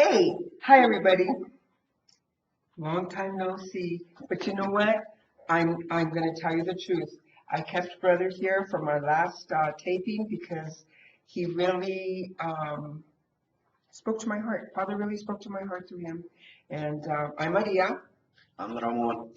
Hey, hi everybody. Long time no see. But you know what? I'm going to tell you the truth. I kept brother here from our last taping because he really spoke to my heart. Father really spoke to my heart through him. And I'm Maria. I'm Ramon.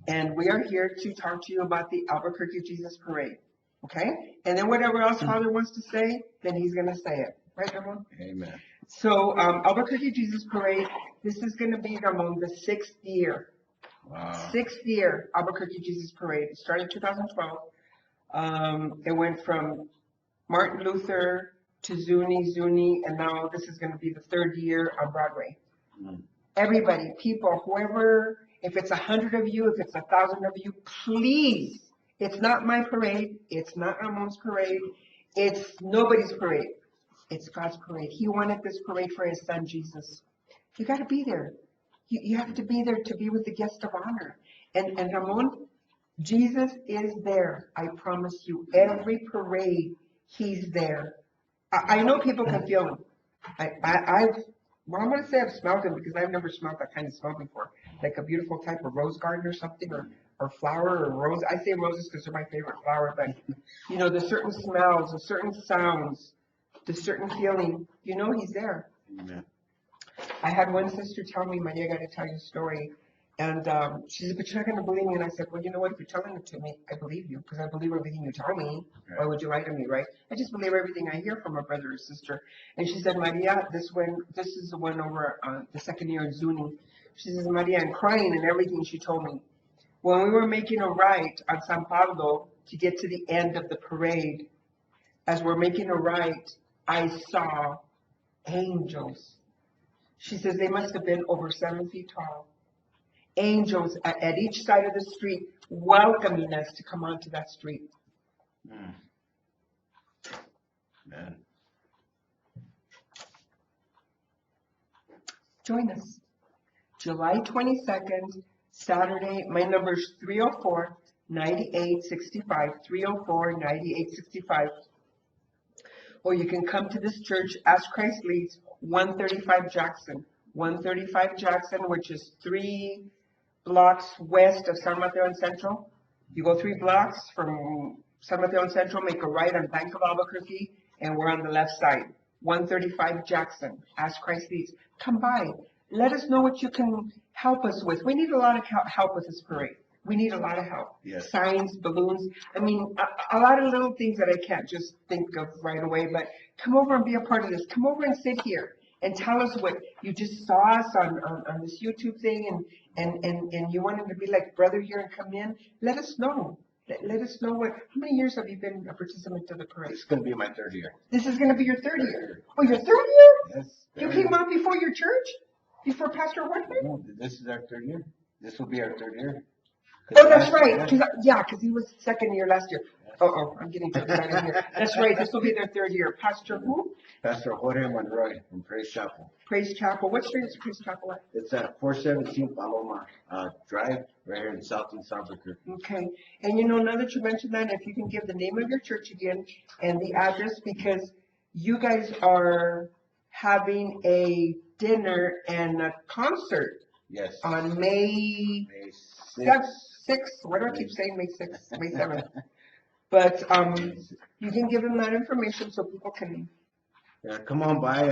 And we are here to talk to you about the Albuquerque Jesus Parade. Okay? And then whatever else Father wants to say, then he's going to say it. Right, Ramon? Amen. So Albuquerque Jesus Parade, this is going to be among the sixth year. Wow. Sixth year Albuquerque Jesus Parade. It started in 2012. It went from Martin Luther to Zuni, and now this is going to be the third year on Broadway. Mm. Everybody, people, whoever, if it's 100 of you, if it's 1,000 of you, please. It's not my parade. It's not Ramon's parade. It's nobody's parade. It's God's parade. He wanted this parade for his son, Jesus. You got to be there. You have to be there to be with the guest of honor. And Ramon, Jesus is there. I promise you, every parade, he's there. I know people can feel him. Well, I'm going to say I've smelled him because I've never smelled that kind of smell before. Like a beautiful type of rose garden or something, or flower or rose. I say roses because they're my favorite flower, but you know, there's certain smells, there's certain sounds, there's certain feeling. You know he's there. Amen. I had one sister tell me, Maria, I got to tell you a story. And she said, but you're not going to believe me. And I said, well, you know what? If you're telling it to me, I believe you because I believe everything you tell me. Okay. Why would you lie to me, right? I just believe everything I hear from a brother or sister. And she said, Maria, this is the one over the second year in Zuni. She says, Maria, I'm crying and everything she told me. When we were making a right on San Pablo to get to the end of the parade, as we're making a right, I saw angels. She says they must have been over 7 feet tall. Angels at each side of the street welcoming us to come onto that street. Mm. Man. Join us. July 22nd, Saturday. My number is 304-9865, 304-9865. Or you can come to this church as Christ leads, 135 Jackson. 135 Jackson, which is 3 blocks west of San Mateo and Central. You go 3 blocks from San Mateo and Central, make a right on Bank of Albuquerque, and we're on the left side. 135 Jackson, Ask Christ Leads. Come by. Let us know what you can help us with. We need a lot of help with this parade. We need a lot of help. Yes. Signs, balloons. I mean, a lot of little things that I can't just think of right away, but come over and be a part of this. Come over and sit here and tell us what you just saw us on this YouTube thing and you wanted to be like brother here and come in. Let us know. Let us know how many years have you been a participant of the parade? It's going to be my third year. This is going to be your third year. Oh, your third year? Yes. You came out before your church? Before Pastor Whitman? No, this is our third year. This will be our third year. Oh, that's right. Because he was second year last year. Oh, I'm getting too excited here. That's right. This will be their third year. Pastor who? Pastor Jorge Monroy from Praise Chapel. Praise Chapel. What street is Praise Chapel at? It's at 417 Paloma Drive, right here in Southeast Albuquerque. Okay. And you know, now that you mentioned that, if you can give the name of your church again and the address, because you guys are having a dinner and a concert. Yes. On May 6th. Why do I keep saying May 6th? May 7th. But you can give them that information so people can. Yeah, come on by.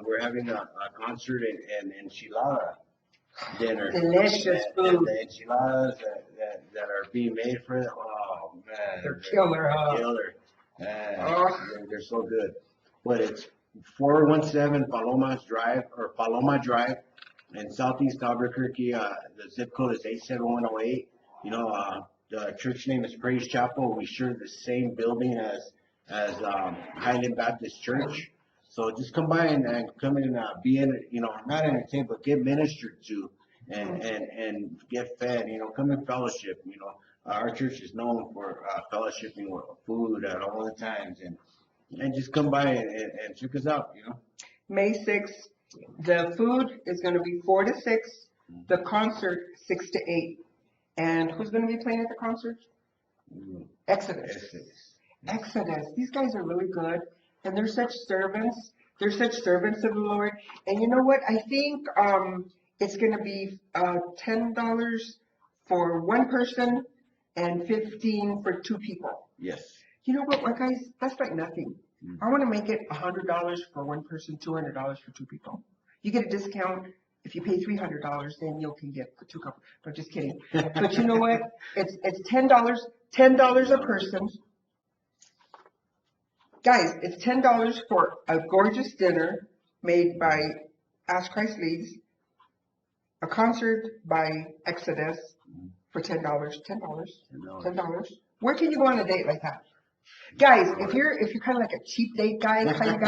We're having a concert and enchilada dinner. Delicious food. And the enchiladas that are being made for it. Oh man, they're killer. Killer. Man, they're so good. But it's 417 Paloma Drive in Southeast Albuquerque. The zip code is 87108. You know, the church name is Praise Chapel. We share the same building as Highland Baptist Church. So just come by and come in and be in, you know, not entertained, but get ministered to and get fed. You know, come in fellowship. You know, our church is known for fellowshipping with food at all the times, and just come by and check us out. You know, May 6th. The food is going to be 4 to 6. The concert 6 to 8. And who's going to be playing at the concert? Exodus. Exodus. These guys are really good, and they're such servants. They're such servants of the Lord. And you know what? I think it's going to be $10 for one person and 15 for two people. Yes. You know what, guys? That's like nothing. I want to make it $100 for one person, $200 for two people. You get a discount. If you pay $300, then you can get the two couples. But just kidding. But you know what? It's $10 a person. Guys, it's $10 for a gorgeous dinner made by Ask Christ Leads, a concert by Exodus for $10. $10. Where can you go on a date like that? Guys, if you're kind of like a cheap date guy, kind of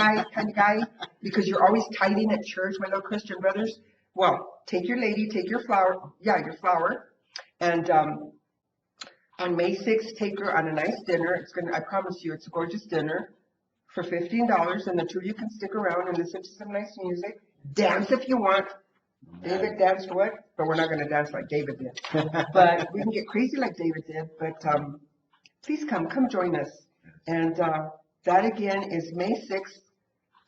guy, because you're always tithing at church, my little Christian brothers, well, take your lady, take your flower, and on May 6th, take her on a nice dinner. I promise you, it's a gorgeous dinner for $15, and the two of you can stick around and listen to some nice music. Dance if you want. David danced what? But we're not going to dance like David did. But we can get crazy like David did. But please come join us. And that again is May 6th,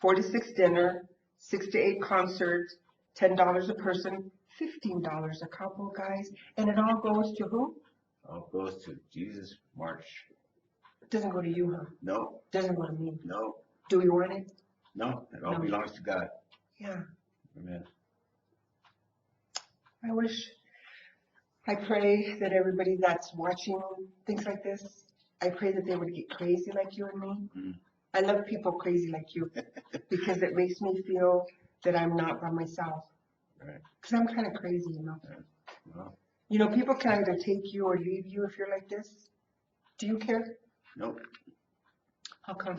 4 to 6 dinner, 6 to 8 concerts, $10 a person, $15 a couple, guys. And it all goes to who? All goes to Jesus March. It doesn't go to you, huh? No. Doesn't go to me. No. Do we want it? No. It all belongs to God. Yeah. Amen. I pray that everybody that's watching things like this, I pray that they would get crazy like you and me. Mm. I love people crazy like you because it makes me feel that I'm not by myself. Right. Because I'm kind of crazy, you know. Right. Well, you know, people can either take you or leave you if you're like this. Do you care? nope. How come?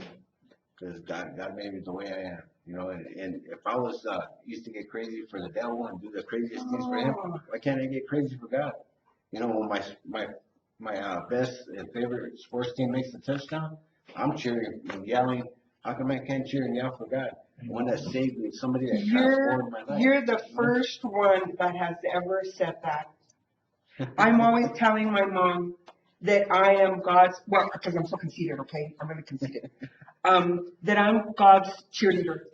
Because God made me the way I am. You know, and if I was used to get crazy for the devil and do the craziest things for him, why can't I get crazy for God? You know, when my best and favorite sports team makes a touchdown, I'm cheering and yelling. How come I can't cheer and yell for God? One that saved me, somebody that transformed my life. You're the first one that has ever said that. I'm always telling my mom that I am God's, well, because I'm so conceited, okay? I'm really conceited. That I'm God's cheerleader.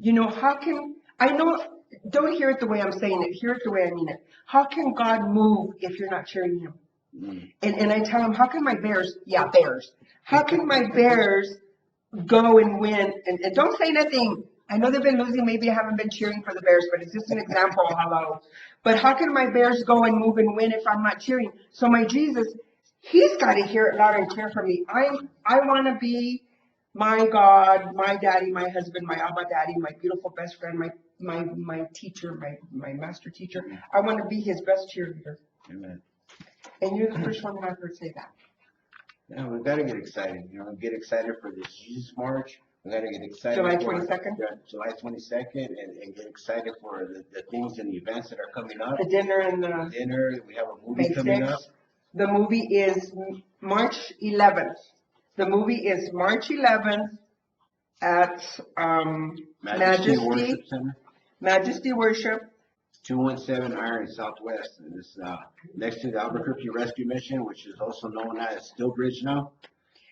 You know, don't hear it the way I'm saying it, hear it the way I mean it. How can God move if you're not cheering him? Mm. And I tell him, how can my Bears, Bears, how can my Bears go and win? And don't say nothing. I know they've been losing, maybe I haven't been cheering for the Bears, but it's just an example, hello. But how can my Bears go and move and win if I'm not cheering? So my Jesus, he's got to hear it loud and clear from me. I want to be my God, my daddy, my husband, my Abba daddy, my beautiful best friend, my teacher, my master teacher. I want to be his best cheerleader. Amen. And you're the first one that I've heard say that. Yeah, we've got to get excited. You know, get excited for this Jesus March. We got to get excited July for 22nd? July 22nd, and get excited for the things and the events that are coming up. The dinner and the Dinner. We have a movie May coming 6th. up. The movie is March 11th. The movie is March 11th at Majesty Worship Center. Majesty Worship. 217 Iron Southwest. And it's next to the Albuquerque Rescue Mission, which is also known as Stillbridge now.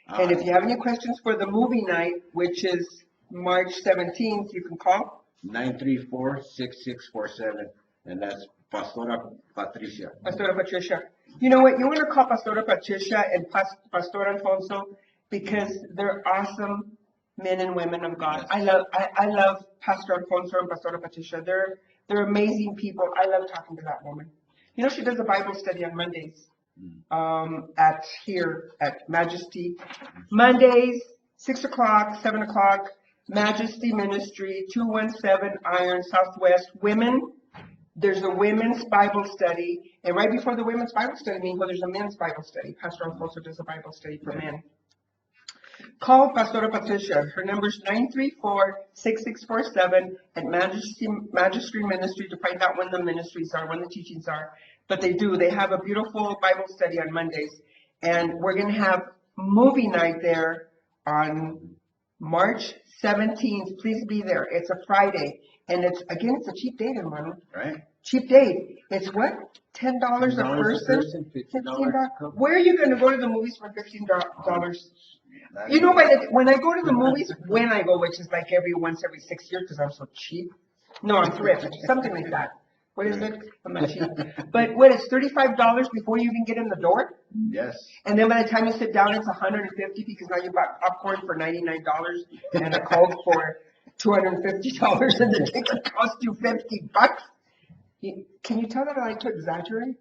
And if you have any questions for the movie night, which is March 17th, you can call 934-6647. And that's Pastora Patricia. Pastora Patricia. You know what? You want to call Pastora Patricia and Pastor Alfonso because they're awesome men and women of God. Yes. I love Pastor Alfonso and Pastora Patricia. They're amazing people. I love talking to that woman. You know, she does a Bible study on Mondays at Majesty. Mondays, 6 o'clock, 7 o'clock, Majesty Ministry, 217 Iron Southwest. Women, there's a women's Bible study. And right before the women's Bible study, meanwhile, there's a men's Bible study. Pastor Alfonso does a Bible study for men. Call Pastora Patricia. Her number is 934-6647 at Majesty Ministry to find out when the ministries are, when the teachings are. But they do. They have a beautiful Bible study on Mondays. And we're going to have movie night there on March 17th. Please be there. It's a Friday. And it's a cheap date, hermano. Right. Cheap date. It's what? $10 a person? $15. Where are you going to go to the movies for $15? You know, when I go to the movies, when I go, which is like every 6 years, because I'm so cheap. No, I'm thrift, something like that. What is it? I'm not cheap. But what, it's $35 before you even get in the door? Yes. And then by the time you sit down, it's $150 because now you bought popcorn for $99 and a Coke for $250 and the ticket cost you $50. Can you tell that I like to exaggerate?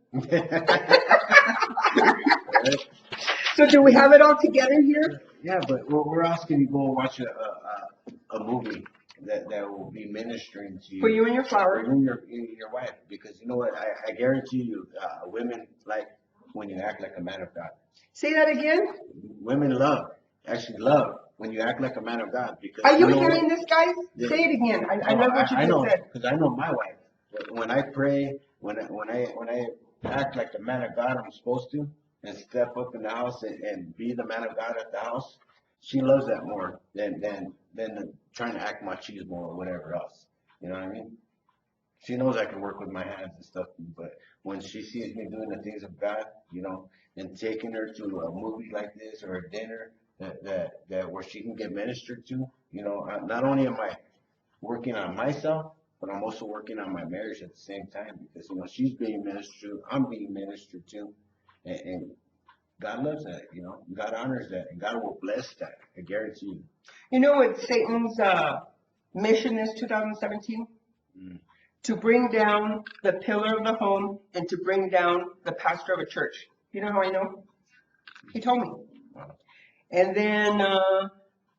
So do we have it all together here? Yeah, but we're asking you to go watch a movie that will be ministering to you. For you and your flower. For you and your wife. Because you know what? I guarantee you, women like when you act like a man of God. Say that again? Women actually love when you act like a man of God. Because are you hearing this, guys? Yeah. Say it again. I love what you just said. Because I know my wife. When I pray, when I act like the man of God I'm supposed to, and step up in the house and be the man of God at the house, she loves that more than trying to act machismo or whatever else. You know what I mean? She knows I can work with my hands and stuff, but when she sees me doing the things of God, you know, and taking her to a movie like this or a dinner that where she can get ministered to, you know, not only am I working on myself, but I'm also working on my marriage at the same time because, you know, she's being ministered to, I'm being ministered to, and God loves that, you know, God honors that, and God will bless that, I guarantee you. You know what Satan's mission is 2017? To bring down the pillar of the home and to bring down the pastor of a church. You know how I know? He told me. And then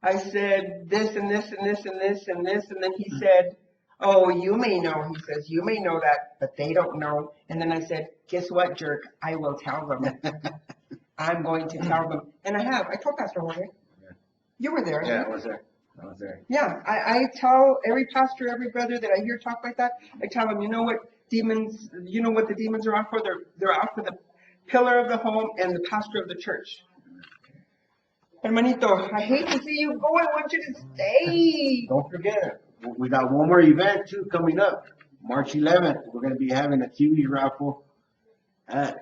I said this and this and this and this and this, and then he said, oh, you may know. He says, you may know that, but they don't know. And then I said, guess what, jerk? I will tell them. I'm going to tell them. And I have. I told Pastor Jorge. Yeah. You were there. Yeah, I was there. Yeah, I tell every pastor, every brother that I hear talk like that, I tell them, you know what the demons are out for? They're out for the pillar of the home and the pastor of the church. Hermanito, I hate to see you go. I want you to stay. Don't forget, we got one more event too coming up. March 11th, we're going to be having a TV raffle at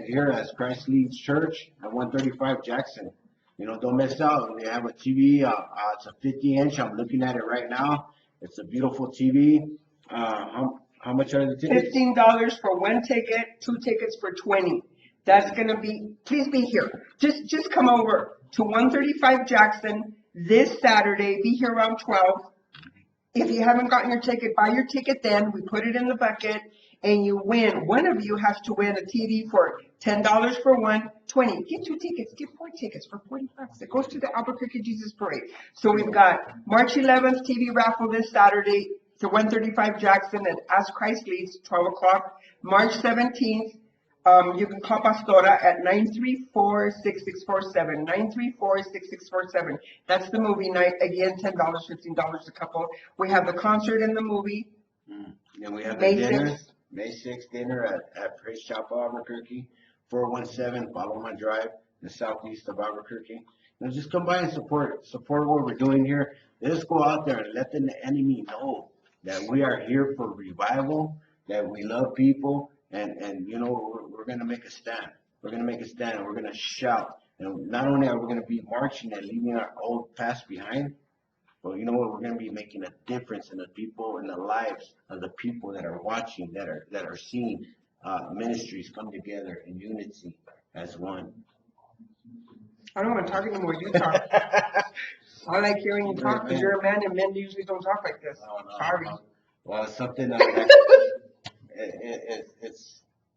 here at Christ Leads Church at 135 Jackson. You know, don't miss out. We have a TV. It's a 50-inch. I'm looking at it right now. It's a beautiful TV. How much are the tickets? $15 for one ticket, 2 tickets for 20. That's gonna be. Please be here. Just come over to 135 Jackson this Saturday. Be here around 12. If you haven't gotten your ticket, buy your ticket then. We put it in the bucket. And you win. One of you has to win a TV for $10 for one, 20. Get 2 tickets, get 4 tickets for $40. It goes to the Albuquerque Jesus Parade. So we've got March 11th TV raffle this Saturday to 135 Jackson at As Christ Leads, 12 o'clock. March 17th, you can call Pastora at 934-6647. 934-6647. That's the movie night. Again, $10, $15 a couple. We have the concert in the movie. And we have the dinner. May 6th dinner at Praise Chapel, Albuquerque, 417 Paloma Drive, the southeast of Albuquerque. And just come by and support what we're doing here. Let's go out there and let the enemy know that we are here for revival, that we love people, and you know, we're going to make a stand. We're going to make a stand, and we're going to shout. And not only are we going to be marching and leaving our old past behind, but you know what? We're going to be making a difference in the people, in the lives of the people that are watching, that are seeing ministries come together in unity as one. I don't want to talk anymore. You talk. I like hearing you talk because you're a man and men usually don't talk like this. Sorry. Well, it's something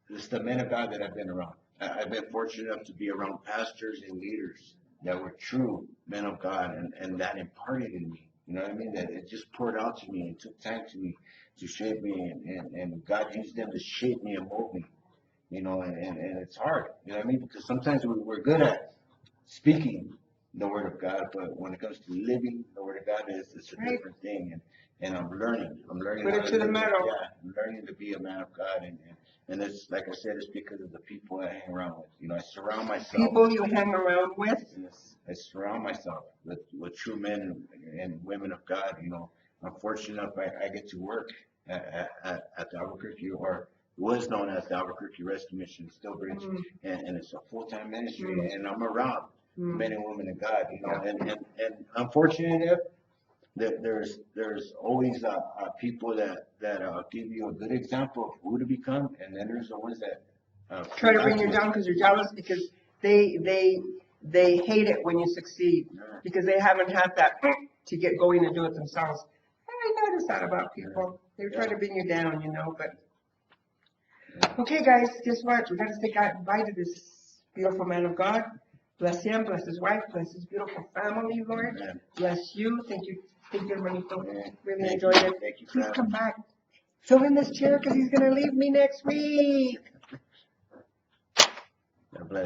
it's the men of God that I've been around. I've been fortunate enough to be around pastors and leaders that were true men of God, and that imparted in me. You know what I mean? That it just poured out to me and took time to shape me, and God used them to shape me and mold me. You know, and it's hard. You know what I mean? Because sometimes we're good at speaking the word of God, but when it comes to living the word of God, it's a different thing. And I'm learning. Put it to the metal. Yeah, I'm learning to be a man of God, and it's like I said, it's because of the people I hang around with. You know, I surround myself. People you hang around with. I surround myself with true men and women of God. You know, I'm fortunate enough I get to work at the Albuquerque, or was known as the Albuquerque Rescue Mission, still Bridge, and it's a full-time ministry, and I'm around men and women of God, you know, and unfortunately, that there's always people that give you a good example of who to become, and then there's the ones that Try to bring you down because you're jealous, because they hate it when you succeed, because they haven't had that to get going and do it themselves. I notice that about people. They try to bring you down, you know, but. Okay, guys, guess what? We got to say goodbye to this beautiful man of God. Bless him, bless his wife, bless his beautiful family, Lord. Amen. Bless you. Thank you, hermanito. Really Thank enjoyed you. it. Thank you for Please having come me. back. Fill in this chair because he's going to leave me next week. God bless.